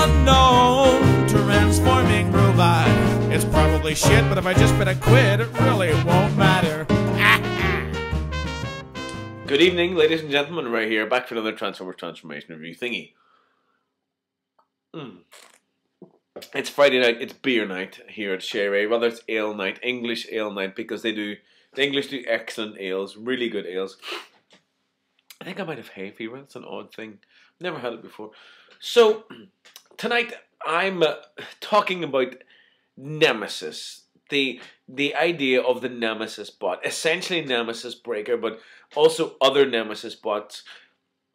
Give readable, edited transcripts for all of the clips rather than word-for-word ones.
unknown transforming robot. It's probably shit, but if I just bet a quid, it really won't matter. Good evening, ladies and gentlemen, right here, back for another Transformers Transformation Review thingy. It's Friday night, it's beer night here at Sherry. Rather, it's ale night, English ale night, because the English do excellent ales, really good ales. I think I might have hay fever, that's an odd thing. Never had it before. So, tonight I'm talking about Nemesis. The idea of the Nemesis bot. Essentially Nemesis Breaker, but also other Nemesis bots.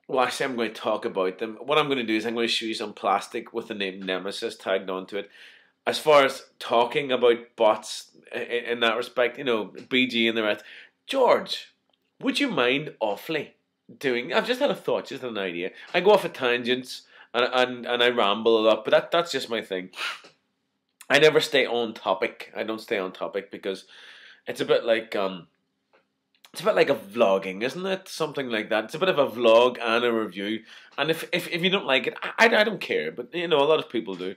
Well, actually I'm going to talk about them. What I'm going to do is I'm going to show you some plastic with the name Nemesis tagged onto it. As far as talking about bots in that respect, you know, BG and the rest. George, would you mind awfully doing... I've just had a thought, just an idea. I go off at tangents and I ramble a lot, but that's just my thing. I never stay on topic. I don't stay on topic because it's a bit like a vlogging, isn't it? Something like that. It's a bit of a vlog and a review. And if you don't like it, I don't care. But you know, a lot of people do.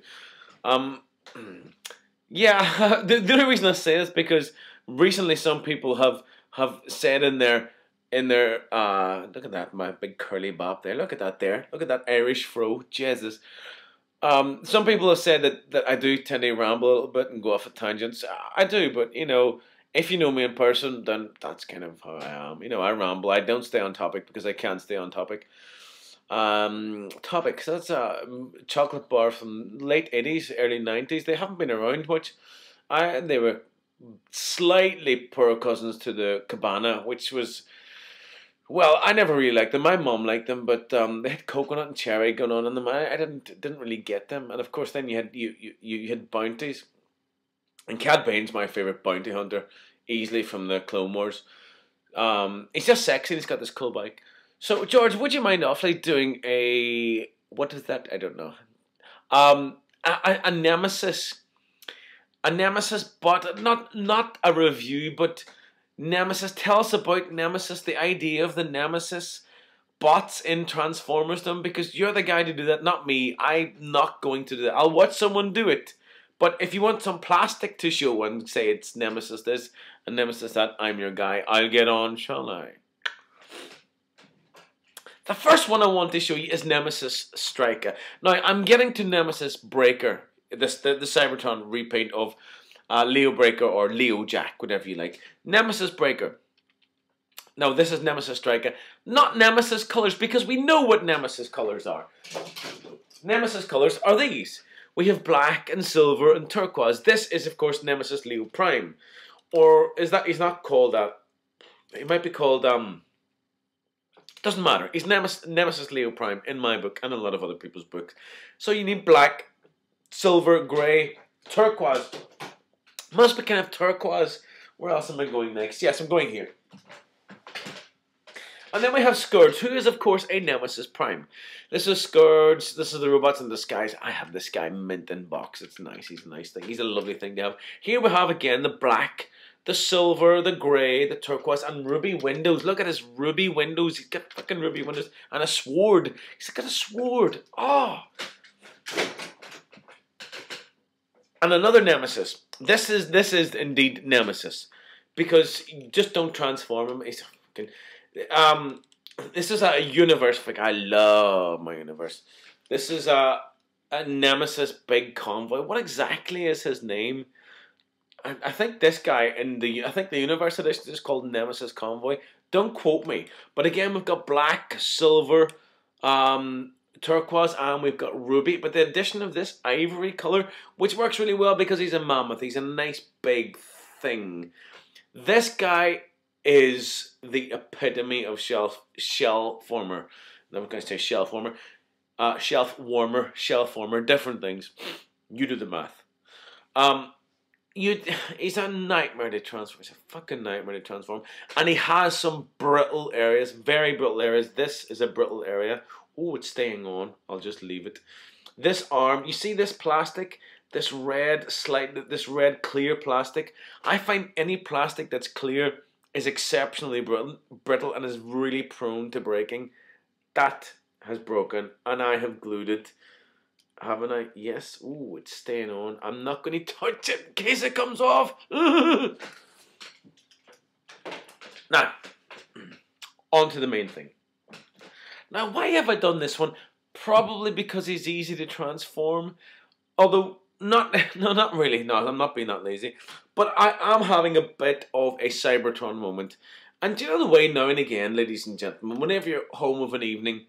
Yeah. The only reason I say this is because recently some people have said in their look at that, my big curly bob there. Look at that there. Look at that Irish fro. Jesus. Some people have said that I do tend to ramble a little bit and go off at tangents. I do, but you know, if you know me in person, then that's kind of how I am. You know, I ramble. I don't stay on topic because I can't stay on topic. Topics. That's a chocolate bar from late 80s, early 90s. They haven't been around much. They were slightly poor cousins to the Cabana, which was... Well, I never really liked them. My mom liked them, but they had coconut and cherry going on in them. I didn't really get them. And of course, then you had bounties. And Cad Bane's my favorite bounty hunter, easily from the Clone Wars. He's just sexy. And he's got this cool bike. So George, would you mind awfully doing a... What is that? I don't know. A Nemesis. A Nemesis, but not a review, but... Nemesis, tell us about Nemesis, the idea of the Nemesis bots in Transformersdom, because you're the guy to do that, not me. I'm not going to do that. I'll watch someone do it. But if you want some plastic to show and say it's Nemesis this and Nemesis that, I'm your guy. I'll get on, shall I? The first one I want to show you is Nemesis Striker. Now, I'm getting to Nemesis Breaker, the Cybertron repaint of Leo Breaker or Leo Jack, whatever you like. Nemesis Breaker. Now, this is Nemesis Striker. Not Nemesis colors, because we know what Nemesis colors are. Nemesis colors are these. We have black and silver and turquoise. This is, of course, Nemesis Leo Prime. Or is that... He's not called that. He might be called... Doesn't matter. He's Nemesis Leo Prime in my book and a lot of other people's books. So you need black, silver, grey, turquoise. Must be kind of turquoise. Where else am I going next? Yes, I'm going here. And then we have Scourge, who is, of course, a Nemesis Prime. This is Scourge. This is the Robots in Disguise. I have this guy mint in box. It's nice. He's a nice thing. He's a lovely thing to have. Here we have, again, the black, the silver, the grey, the turquoise, and ruby windows. Look at his ruby windows. He's got fucking ruby windows. And a sword. He's got a sword. Oh! And another Nemesis. This is indeed Nemesis, because you just don't transform him. He's fucking. This is a universe. Like, I love my universe. This is a Nemesis big convoy. What exactly is his name? I think this guy in the universe edition is called Nemesis Convoy. Don't quote me. But again, we've got black, silver, turquoise, and we've got ruby, but the addition of this ivory color, which works really well because he's a mammoth. He's a nice big thing. This guy is the epitome of shell former. I'm going to say shell former, shelf warmer, shell former, different things. You do the math. He's a nightmare to transform. He's a fucking nightmare to transform, and he has some brittle areas, very brittle areas. This is a brittle area. Oh, it's staying on. I'll just leave it. This arm, you see this plastic? This red clear plastic? I find any plastic that's clear is exceptionally brittle and is really prone to breaking. That has broken, and I have glued it Haven't I? Yes. Ooh, it's staying on. I'm not going to touch it in case it comes off. Now, on to the main thing. Now, why have I done this one? Probably because he's easy to transform. Although, not really. No, I'm not being that lazy. But I am having a bit of a Cybertron moment. And do you know the way now and again, ladies and gentlemen, whenever you're home of an evening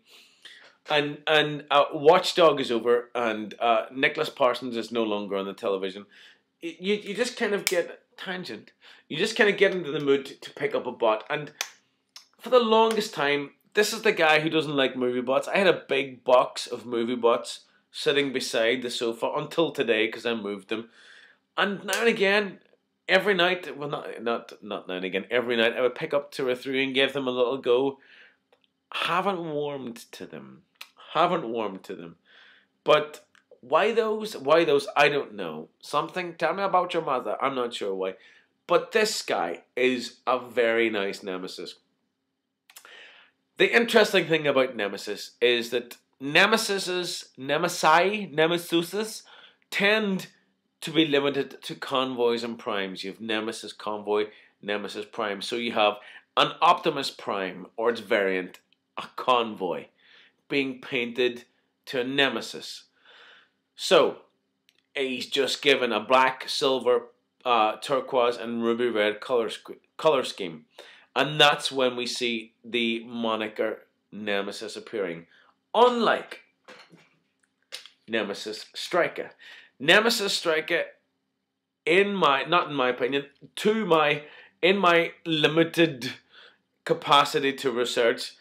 and Watchdog is over and Nicholas Parsons is no longer on the television, you just kind of get tangent. You just kind of get into the mood to pick up a bot. And for the longest time, this is the guy who doesn't like movie bots. I had a big box of movie bots sitting beside the sofa until today because I moved them. And now and again, every night, well, not now and again, every night I would pick up 2 or 3 and give them a little go. Haven't warmed to them. But why those? Why those? I don't know. Something, tell me about your mother. I'm not sure why. But this guy is a very nice Nemesis. The interesting thing about Nemesis is that Nemesises tend to be limited to convoys and primes. You have Nemesis Convoy, Nemesis Prime. So you have an Optimus Prime, or its variant, a Convoy, being painted to a Nemesis. So he's just given a black, silver, turquoise, and ruby red color scheme. And that's when we see the moniker Nemesis appearing. Unlike Nemesis Striker. Nemesis Striker, not in my opinion, in my limited capacity to research,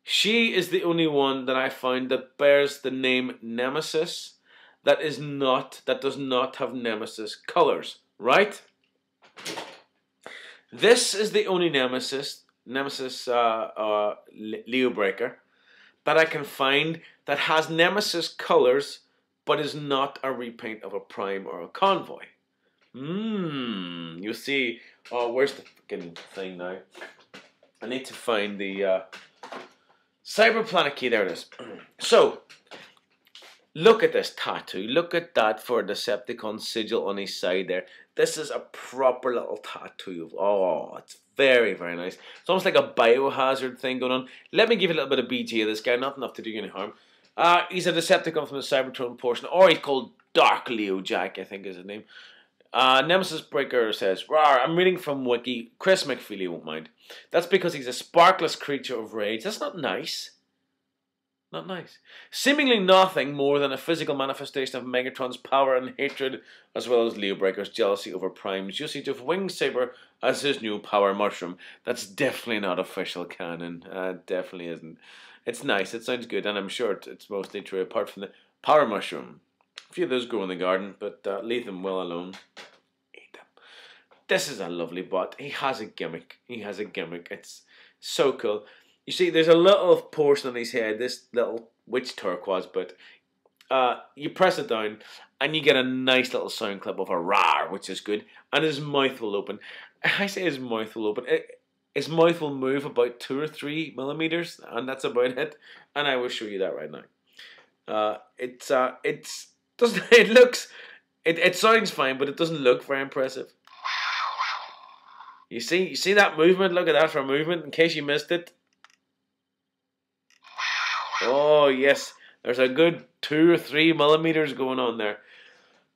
she is the only one that I found that bears the name Nemesis that does not have Nemesis colors, right? This is the only Nemesis Leo Breaker that I can find that has Nemesis colors but is not a repaint of a Prime or a Convoy. You see, where's the fucking thing now? I need to find the Cyberplanet key. There it is. So, look at this tattoo. Look at that for a Decepticon sigil on his side there. This is a proper little tattoo. Oh, it's very, very nice. It's almost like a biohazard thing going on. Let me give you a little bit of BG of this guy. Not enough to do you any harm. He's a Decepticon from the Cybertron portion. Or he's called Dark Leo Jack, I think is his name. Nemesis Breaker says, "Rawr, I'm reading from Wiki. Chris McFeely won't mind. That's because he's a sparkless creature of rage." That's not nice. Not nice. Seemingly nothing more than a physical manifestation of Megatron's power and hatred, as well as Leo Breaker's jealousy over Prime's usage of Wing Saber as his new power mushroom. That's definitely not official canon. Definitely isn't. It's nice. It sounds good, and I'm sure it's mostly true, apart from the power mushroom. A few of those grow in the garden, but leave them well alone. Eat them. This is a lovely bot. He has a gimmick. It's so cool. You see, there's a little portion on his head, this little witch turquoise, but you press it down and you get a nice little sound clip of a rawr, which is good, and his mouth will open. I say his mouth will open. His mouth will move about 2 or 3 millimeters, and that's about it. And I will show you that right now. It sounds fine, but it doesn't look very impressive. You see that movement? Look at that for a movement, in case you missed it. Oh, yes. There's a good 2 or 3 millimeters going on there.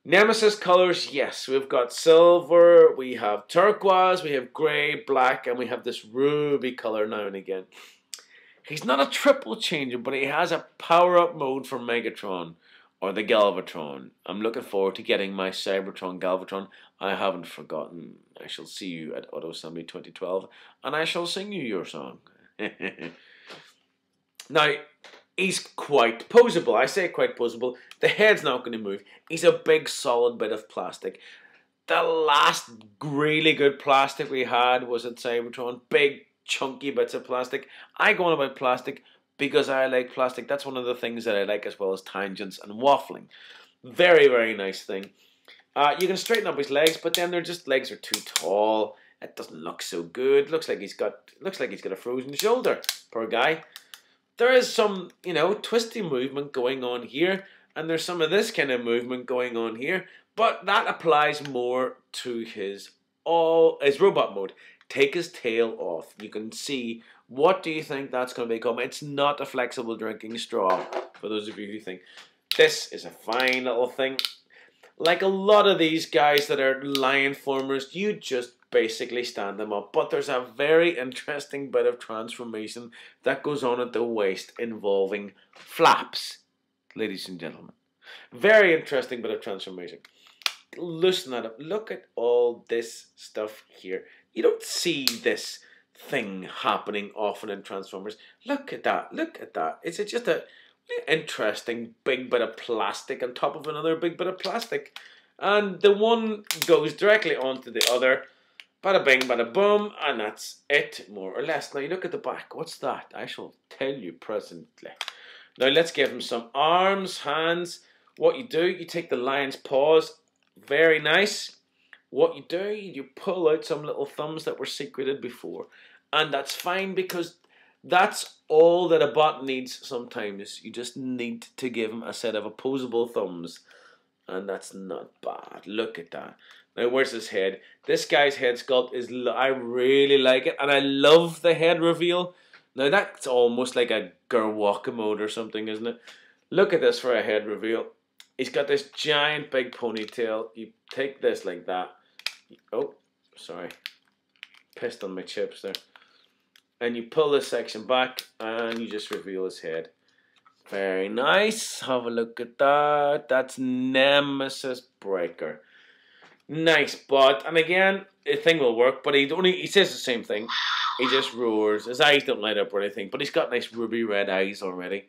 Nemesis colors, yes. We've got silver, we have turquoise, we have grey, black, and we have this ruby color now and again. He's not a triple changer, but he has a power-up mode for Megatron, or the Galvatron. I'm looking forward to getting my Cybertron Galvatron. I haven't forgotten. I shall see you at Auto Assembly 2012, and I shall sing you your song. Now, he's quite posable. I say quite posable. The head's not going to move. He's a big solid bit of plastic. The last really good plastic we had was at Cybertron. Big chunky bits of plastic. I go on about plastic because I like plastic. That's one of the things that I like, as well as tangents and waffling. Very, very nice thing. You can straighten up his legs, but then legs are too tall. It doesn't look so good. Looks like he's got a frozen shoulder. Poor guy. There is some, twisty movement going on here, and there's some of this kind of movement going on here, but that applies more to his robot mode. Take his tail off. You can see, what do you think that's going to become? It's not a flexible drinking straw, for those of you who think. This is a fine little thing. Like a lot of these guys that are lion formers, you just basically stand them up. But there's a very interesting bit of transformation that goes on at the waist involving flaps, ladies and gentlemen. Very interesting bit of transformation. Loosen that up. Look at all this stuff here. You don't see this thing happening often in Transformers. Look at that. Look at that. It's just a interesting big bit of plastic on top of another big bit of plastic. And the one goes directly onto the other. Bada bing, bada boom. And that's it, more or less. Now you look at the back. What's that? I shall tell you presently. Now let's give him some arms, hands. What you do, you take the lion's paws. Very nice. What you do, you pull out some little thumbs that were secreted before. And that's fine, because that's all that a bot needs sometimes. You just need to give him a set of opposable thumbs. And that's not bad. Look at that. Now, where's his head? This guy's head sculpt is, I really like it. And I love the head reveal. Now, that's almost like a Gerwalker mode or something, isn't it? Look at this for a head reveal. He's got this giant big ponytail. You take this like that. Oh, sorry. Pissed on my chips there. And you pull this section back and you just reveal his head. Very nice. Have a look at that. That's Nemesis Breaker. Nice bot. And again, the thing will work, but he says the same thing. He just roars. His eyes don't light up or anything, but he's got nice ruby red eyes already.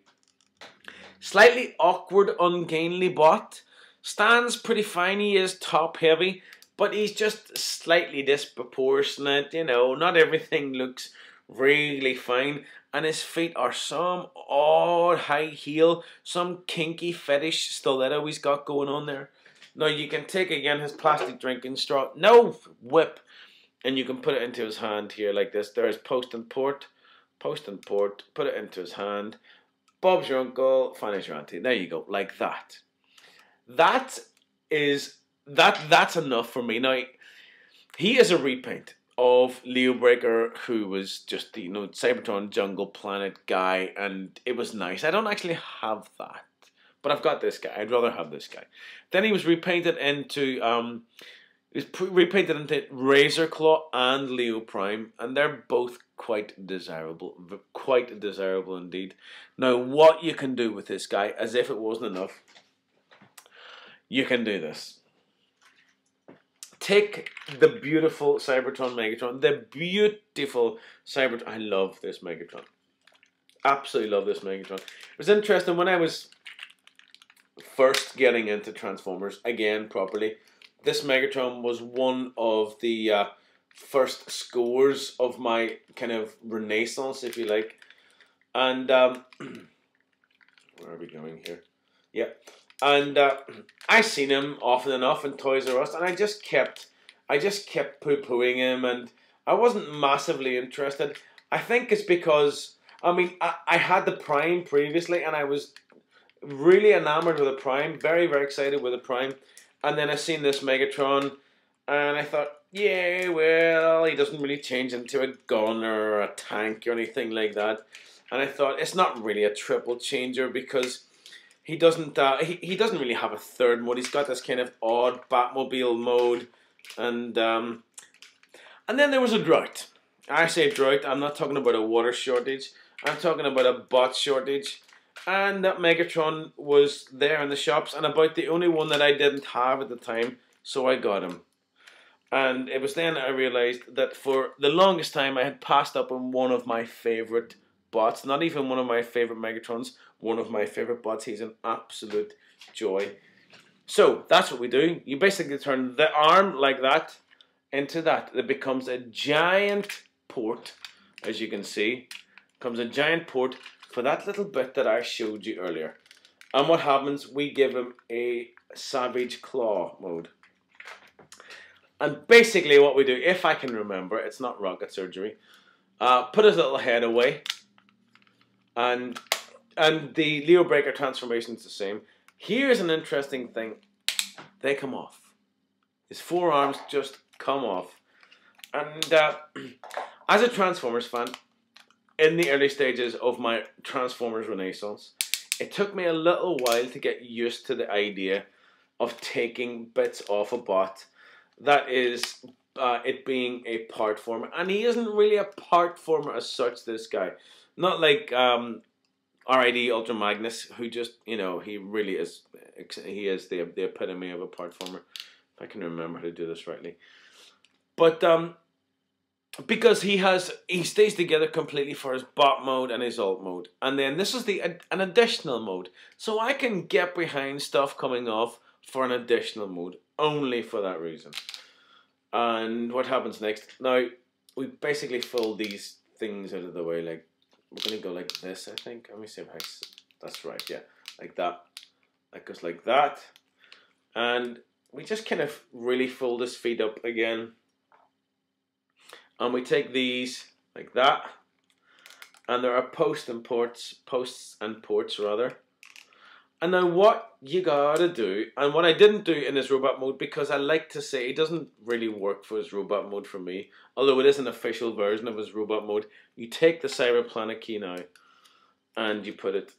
Slightly awkward, ungainly bot. Stands pretty fine. He is top heavy, but he's just slightly disproportionate. You know, not everything looks really fine. And his feet are some odd high heel, some kinky fetish stiletto he's got going on there. Now you can take again his plastic drinking straw. No, whip. And you can put it into his hand here like this. There's post and port. Post and port. Put it into his hand. Bob's your uncle, Fanny's your auntie. There you go, like that. That's enough for me. Now, he is a repaint of Leo Breaker, who was just the Cybertron Jungle Planet guy, and it was nice. I don't actually have that, but I've got this guy. I'd rather have this guy. Then he was repainted into Razor Claw and Leo Prime, and they're both quite desirable indeed. Now, what you can do with this guy, as if it wasn't enough, you can do this. Take the beautiful Cybertron Megatron, the beautiful Cybertron. I love this Megatron. Absolutely love this Megatron. It was interesting when I was first getting into Transformers again properly. This Megatron was one of the first scores of my kind of renaissance, if you like. And where are we going here? Yeah. And I seen him often enough in Toys R Us, and I just kept poo-pooing him, and I wasn't massively interested. I think it's because, I mean, I had the Prime previously, and I was really enamored with the Prime, very, very excited with the Prime. And then I seen this Megatron, and I thought, yeah, well, he doesn't really change into a gun or a tank or anything like that. And I thought, it's not really a triple changer, because he doesn't really have a third mode. He's got this kind of odd Batmobile mode, and then there was a drought. I say drought. I'm not talking about a water shortage. I'm talking about a bot shortage. And that Megatron was there in the shops, and about the only one that I didn't have at the time, so I got him. And it was then I realized that for the longest time I had passed up on one of my favorite bots. Not even one of my favorite Megatrons, one of my favorite bots. He's an absolute joy. So that's what we do. You basically turn the arm like that into that. It becomes a giant port, as you can see. Becomes a giant port for that little bit that I showed you earlier. And what happens, we give him a Savage Claw mode. And basically what we do, if I can remember, it's not rocket surgery, put his little head away, and the Leo Breaker transformation is the same. Here's an interesting thing. They come off. His forearms just come off. And as a Transformers fan, in the early stages of my Transformers renaissance, it took me a little while to get used to the idea of taking bits off a bot. That is, it being a part former. And he isn't really a part former as such, this guy. Not like R.I.D. Ultra Magnus, who just, you know, he really is, he is the epitome of a part former. If I can remember how to do this rightly. But because he stays together completely for his bot mode and his alt mode. And then this is an additional mode. So I can get behind stuff coming off for an additional mode, only for that reason. And what happens next? Now, we basically fold these things out of the way. Like, we're going to go like this, I think. Let me see if that's right, yeah. Like that. That goes like that. And we just kind of really fold his feet up again. And we take these like that. And there are posts and ports rather. And now what you gotta do, and what I didn't do in his robot mode, because I like to say it doesn't really work for his robot mode for me, although it is an official version of his robot mode, you take the Cyberplanet key now, and you put it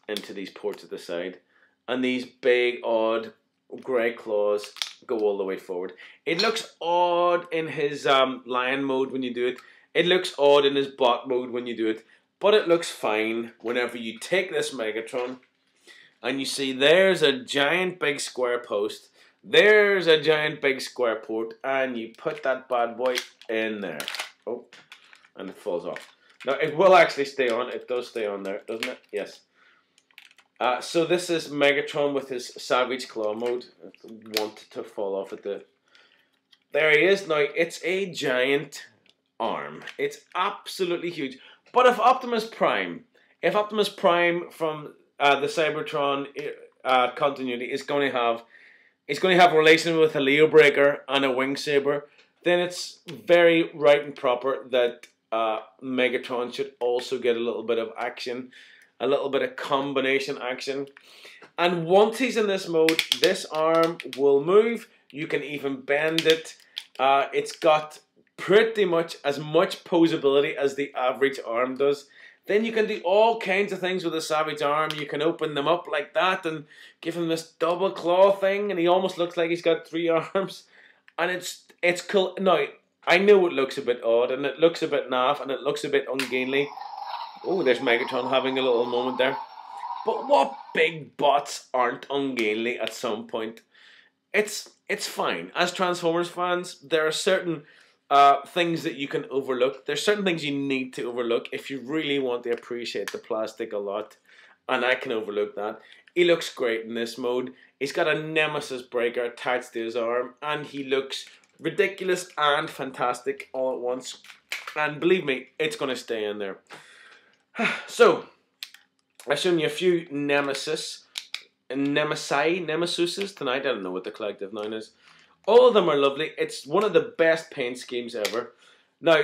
into these ports at the side, and these big, odd, grey claws go all the way forward. It looks odd in his lion mode when you do it. It looks odd in his bot mode when you do it, but it looks fine whenever you take this Megatron, and you see there's a giant big square post, there's a giant big square port, and you put that bad boy in there. Oh, and it falls off. Now it will actually stay on. It does stay on there, doesn't it? Yes. So this is Megatron with his Savage Claw mode. Want to fall off at the... There he is. Now, it's a giant arm. It's absolutely huge. But if Optimus Prime from the Cybertron continuity is going to have a relation with a Leo Breaker and a Wing Saber, then it's very right and proper that Megatron should also get a little bit of action, a little bit of combination action. And once he's in this mode, this arm will move. You can even bend it. It's got pretty much as much posability as the average arm does. Then you can do all kinds of things with a Savage arm. You can open them up like that and give him this double claw thing, and he almost looks like he's got 3 arms. And it's cool. Now, I know it looks a bit odd, and it looks a bit naff, and it looks a bit ungainly. Oh, there's Megatron having a little moment there. But what big bots aren't ungainly at some point? It's fine. As Transformers fans, there are certain things that you can overlook. There's certain things you need to overlook if you really want to appreciate the plastic a lot. And I can overlook that. He looks great in this mode. He's got a Nemesis breaker attached to his arm, and he looks ridiculous and fantastic all at once. And believe me, it's going to stay in there. So, I've shown you a few Nemesis tonight. I don't know what the collective noun is. All of them are lovely. It's one of the best paint schemes ever. Now,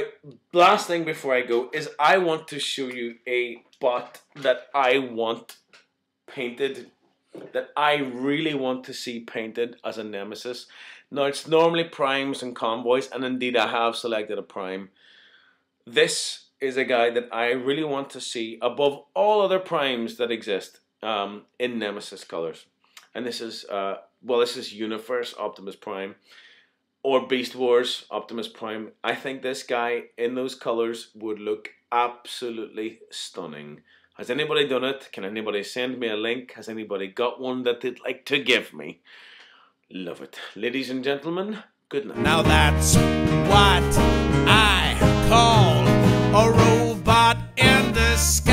last thing before I go is I want to show you a bot that I want painted, that I really want to see painted as a Nemesis. Now, it's normally primes and convoys, and indeed I have selected a prime. This is a guy that I really want to see above all other primes that exist in Nemesis colors. And this is, this is Universe Optimus Prime, or Beast Wars Optimus Prime. I think this guy in those colors would look absolutely stunning. Has anybody done it? Can anybody send me a link? Has anybody got one that they'd like to give me? Love it. Ladies and gentlemen, good night. Now that's what I call a robot in disguise.